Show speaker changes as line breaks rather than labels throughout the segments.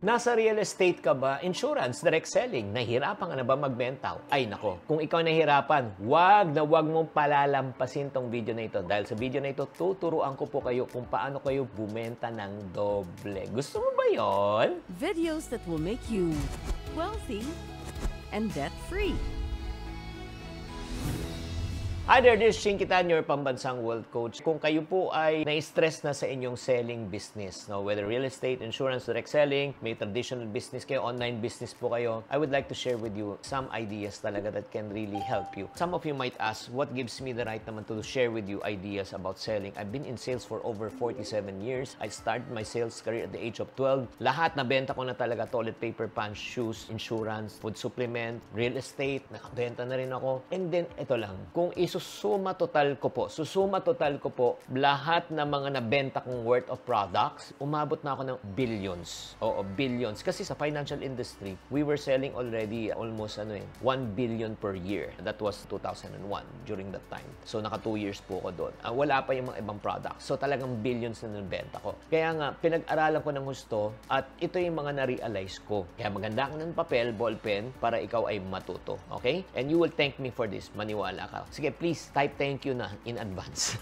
Nasa real estate ka ba? Insurance, direct selling. Nahihirapan ka na ba magbenta? Ay nako, kung ikaw nahihirapan, wag mong palalampasin tong video na ito. Dahil sa video na ito, tuturuan ko po kayo kung paano kayo bumenta ng doble. Gusto mo ba yon?
Videos that will make you wealthy and debt-free.
Hi there, this is Chin Kitan, your pambansang wealth coach. Kung kayo po ay na-stress na sa inyong selling business, no? Whether real estate, insurance, direct selling, may traditional business kayo, online business po kayo, I would like to share with you some ideas talaga that can really help you. Some of you might ask, what gives me the right naman to share with you ideas about selling? I've been in sales for over 47 years. I started my sales career at the age of 12. Lahat na benta ko na talaga, toilet paper, pants, shoes, insurance, food supplement, real estate, nakabenta na rin ako. And then, ito lang, kung susuma total ko po, lahat ng mga nabenta kong worth of products, umabot na ako ng billions. Oo, billions. Kasi sa financial industry, we were selling already almost 1 billion per year. That was 2001 during that time. So, naka 2 years po ako doon. Wala pa yung mga ibang products. So, talagang billions na nabenta ko. Kaya nga, pinag-aralan ko ng gusto at ito yung mga na-realize ko. Kaya maganda ka ng papel, ballpen, para ikaw ay matuto. Okay? And you will thank me for this. Maniwala ka. Sige, please type thank you na in advance.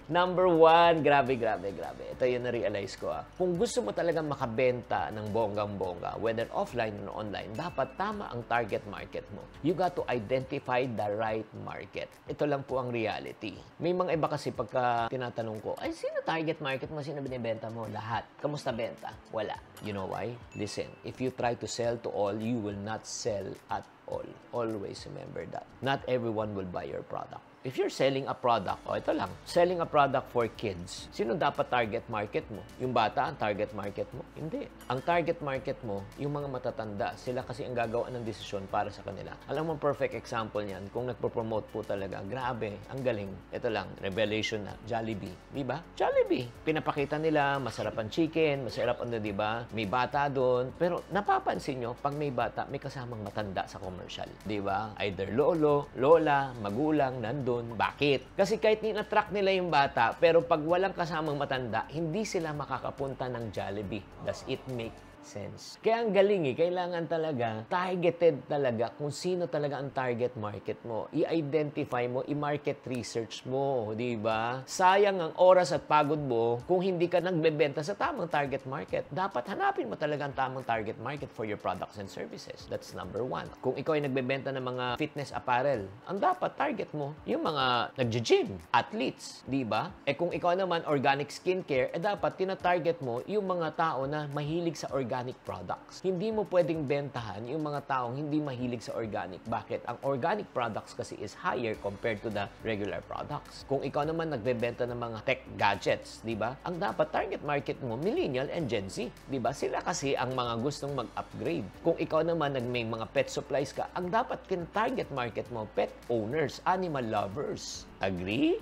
Number 1, grabe. Ito yung na-realize ko. Kung gusto mo talagang makabenta ng bonggang-bongga, whether offline or online, dapat tama ang target market mo. You got to identify the right market. Ito lang po ang reality. May mga iba kasi pagka tinatanong ko, ay sino target market mo? Sino binibenta mo? Lahat. Kamusta benta? Wala. You know why? Listen, if you try to sell to all, you will not sell at all. Always remember that. Not everyone will buy your product. If you're selling a product, ito lang, selling a product for kids, sino dapat target market mo? Yung bata ang target market mo? Hindi. Ang target market mo, yung mga matatanda, sila kasi ang gagawa ng desisyon para sa kanila. Alam mo, perfect example niyan, kung nagpo-promote po talaga, grabe, ang galing. Ito lang, revelation na, Jollibee. Di ba? Jollibee. Pinapakita nila, masarap ang chicken, masarap ang, di ba? May bata doon. Pero napapansin nyo, pag may bata, may kasamang matanda sa commercial. Di ba? Either lolo, lola, magulang, nandun. Bakit? Kasi kahit ni-attract nila yung bata, pero pag walang kasamang matanda, hindi sila makakapunta ng Jollibee. Does it make sense? Kaya ang galing kailangan talaga targeted talaga kung sino talaga ang target market mo. I-identify mo, i-market research mo, di ba? Sayang ang oras at pagod mo kung hindi ka nagbebenta sa tamang target market. Dapat hanapin mo talaga ang tamang target market for your products and services. That's number 1. Kung ikaw ay nagbebenta ng mga fitness apparel, ang dapat target mo yung mga nagji-gym, athletes, di ba? Kung ikaw naman organic skincare, dapat tina-target mo yung mga tao na mahilig sa organic products. Hindi mo pwedeng bentahan yung mga taong hindi mahilig sa organic. Bakit? Ang organic products kasi is higher compared to the regular products. Kung ikaw naman nagbebenta ng mga tech gadgets, di ba? Ang dapat target market mo, millennial and Gen Z. Di ba? Sila kasi ang mga gustong mag-upgrade. Kung ikaw naman may mga pet supplies ka, ang dapat target market mo, pet owners, animal lovers. Agree?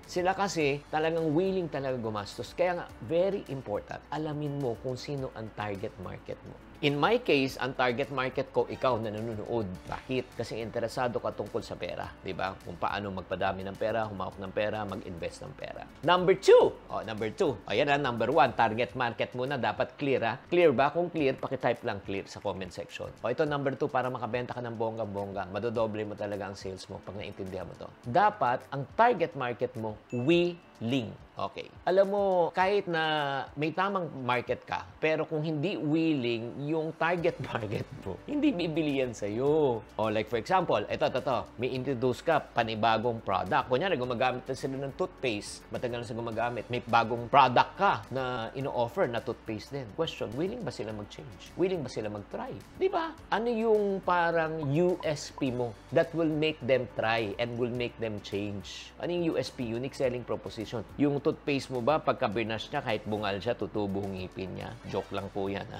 Sila kasi talagang willing talaga gumastos. Kaya nga, very important, alamin mo kung sino ang target market mo. In my case, ang target market ko, ikaw na nanonood. Bakit? Kasi interesado ka tungkol sa pera. Diba? Kung paano magpadami ng pera, humawak ng pera, mag-invest ng pera. Number 2. Ayan na, number 1. Target market muna. Dapat clear, ha? Clear ba? Kung clear, pakitype lang clear sa comment section. Ito, number 2, para makabenta ka ng bongga-bongga. Madodoble mo talaga ang sales mo pag naintindihan mo to. Dapat, ang target market mo, willing. Okay. Alam mo, kahit na may tamang market ka, pero kung hindi willing yung target market mo, hindi bibili yan sa'yo. Like for example, ito, may introduce ka, panibagong product. Kunyari, gumagamit na sila ng toothpaste, matagal na sila gumagamit, may bagong product ka na ino-offer na toothpaste din. Question, willing ba sila mag-change? Willing ba sila mag-try? Di ba? Ano yung parang USP mo that will make them try and will make them change? Ano yung USP? Unique Selling Proposition. Yung toothpaste mo ba, pagka binash niya, kahit bungal siya, tutubo ang ngipin niya. Joke lang po yan, ha?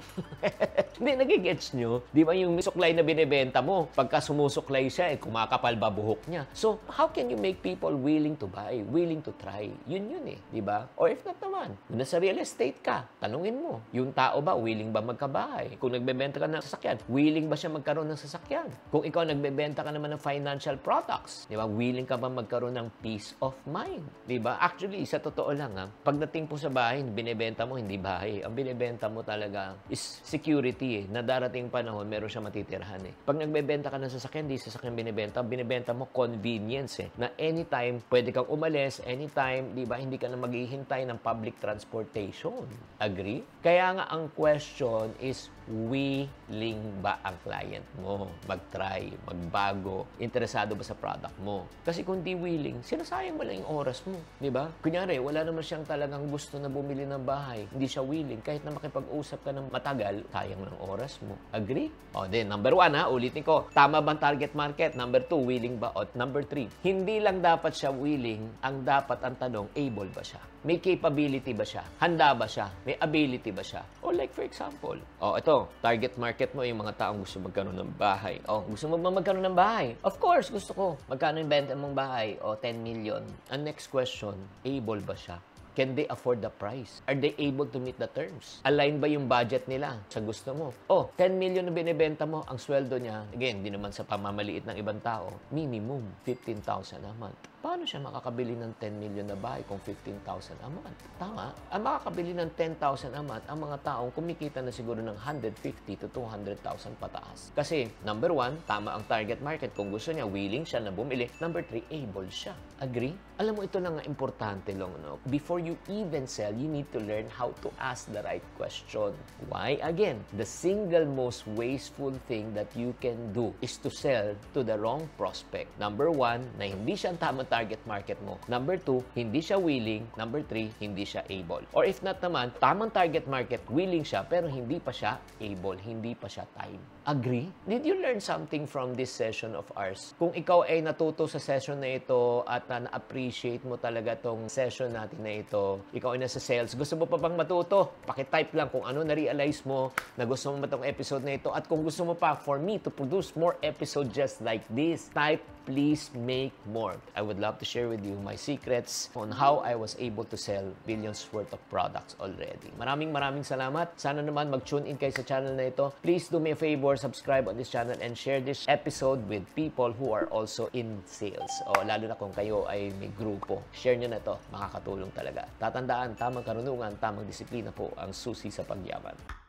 Hindi, nagigets nyo? Di ba yung suklay na binibenta mo, pagka sumusuklay siya, kumakapal ba buhok niya? So, how can you make people willing to buy, willing to try? Yun eh, di ba? Or if not naman, kung nasa real estate ka, tanungin mo, yung tao ba, willing ba magkabahay? Kung nagbebenta ka ng sasakyan, willing ba siya magkaroon ng sasakyan? Kung ikaw nagbebenta ka naman ng financial products, di ba? Willing ka ba magkaroon ng peace of mind? Di ba? Actually, Actually, sa totoo lang pagdating po sa bahay, binibenta mo, hindi bahay. Ang binibenta mo talaga is security na darating panahon, meron siya matitirhan Pag nagbebenta ka ng sasakyan, di sasakyan binibenta mo convenience na anytime, pwede kang umalis, anytime, di ba, hindi ka na maghihintay ng public transportation. Agree? Kaya nga ang question is, willing ba ang client mo mag-try, magbago, interesado ba sa product mo? Kasi kung di willing, sinasayang mo lang yung oras mo, di ba? Kunyari, wala naman siyang talagang gusto na bumili ng bahay, hindi siya willing, kahit na makipag-usap ka ng matagal, sayang lang oras mo. Agree? O, then, number 1 ulitin ko, tama ba ang target market? Number 2, willing ba? O, number 3, hindi lang dapat siya willing, ang dapat ang tanong, able ba siya? May capability ba siya? Handa ba siya? May ability ba siya? O like for example, ito, target market mo yung mga taong gusto magkaroon ng bahay. Gusto mo ba magkaroon ng bahay? Of course, gusto ko. Magkano yung benta mong bahay? 10 million. Ang next question, able ba siya? Can they afford the price? Are they able to meet the terms? Align ba yung budget nila sa gusto mo? 10 million na binibenta mo, ang sweldo niya, again, di naman sa pamamaliit ng ibang tao, minimum 15,000 a month. Paano siya makakabili ng 10 million na bahay kung 15,000 a month? Tama. Ang makakabili ng 10,000 a month, ang mga taong kumikita na siguro ng 150 to 200,000 pataas. Kasi, number 1, tama ang target market. Kung gusto niya, willing siya na bumili. Number 3, able siya. Agree? Alam mo, ito lang ang importante lang, no? Before you even sell, you need to learn how to ask the right question. Why? Again, the single most wasteful thing that you can do is to sell to the wrong prospect. Number 1, na hindi siya ang tamang target market mo. Number 2, hindi siya willing. Number 3, hindi siya able. Or if not naman, tamang target market, willing siya, pero hindi pa siya able, hindi pa siya time. Agree? Did you learn something from this session of ours? Kung ikaw ay natuto sa session na ito at na-appreciate mo talaga tong session natin na ito, ikaw ay nasa sales, gusto mo pa bang matuto? Pakitype lang kung ano na-realize mo na gusto mo ba itong episode na ito. At kung gusto mo pa for me to produce more episode just like this, type please make more. I would love to share with you my secrets on how I was able to sell billions worth of products already. Maraming salamat. Sana naman mag-tune in kayo sa channel na ito. Please do me a favor, subscribe on this channel and share this episode with people who are also in sales. Lalo na kung kayo ay may grupo. Share nyo na to. Makakatulong talaga. Tatandaan, tamang karunungan, tamang disiplina po ang susi sa pagyaman.